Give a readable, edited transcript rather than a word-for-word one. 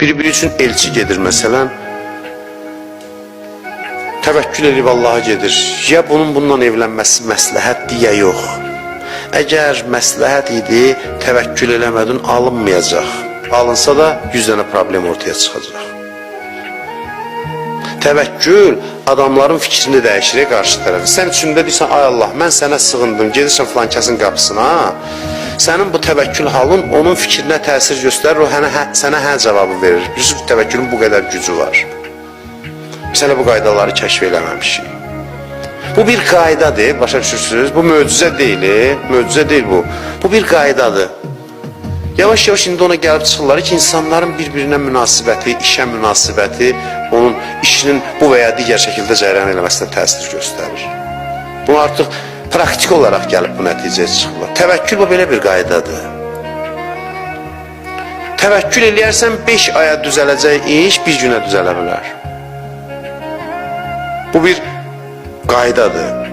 Bir üçün elçi gedir məsələn, təvəkkül edib Allaha gedir. Ya bundan evlənməsi məsləhətdir, ya yox. Əgər məsləhət idi, təvəkkül eləmədin, alınmayacaq. Alınsa da 100 dənə problem ortaya çıxacaq. Təvəkkül adamların fikrini dəyişir qarşı tərəfi. Sən içində deyirsən, ay Allah, mən sənə sığındım, gedirsən filan kəsin qapısına. Sənin bu təvəkkül halın onun fikrinə təsir göstərir, o sənə hə cavabı verir. Bilirsiniz ki, təvəkkülün bu qədər gücü var. Biz hələ bu qaydaları kəşf eləməmişik. Bu bir qaydadır, başa düşürsünüz. Bu möcüzə deyil, möcüzə deyil bu. Bu bir qaydadır. Yavaş-yavaş indi ona gəlib çıxırlar ki, insanların bir-birinə münasibəti, işə münasibəti, onun işinin bu və ya digər şəkildə cərəyan eləməsinə təsir göstərir. Bunu artıq praktik olaraq gəlib bu nəticəyə çıxırlar. Təvəkkül bu belə bir qaydadır. Təvəkkül eləyərsən 5 aya düzələcək iş bir günə düzələ bilər. Bu bir qaydadır.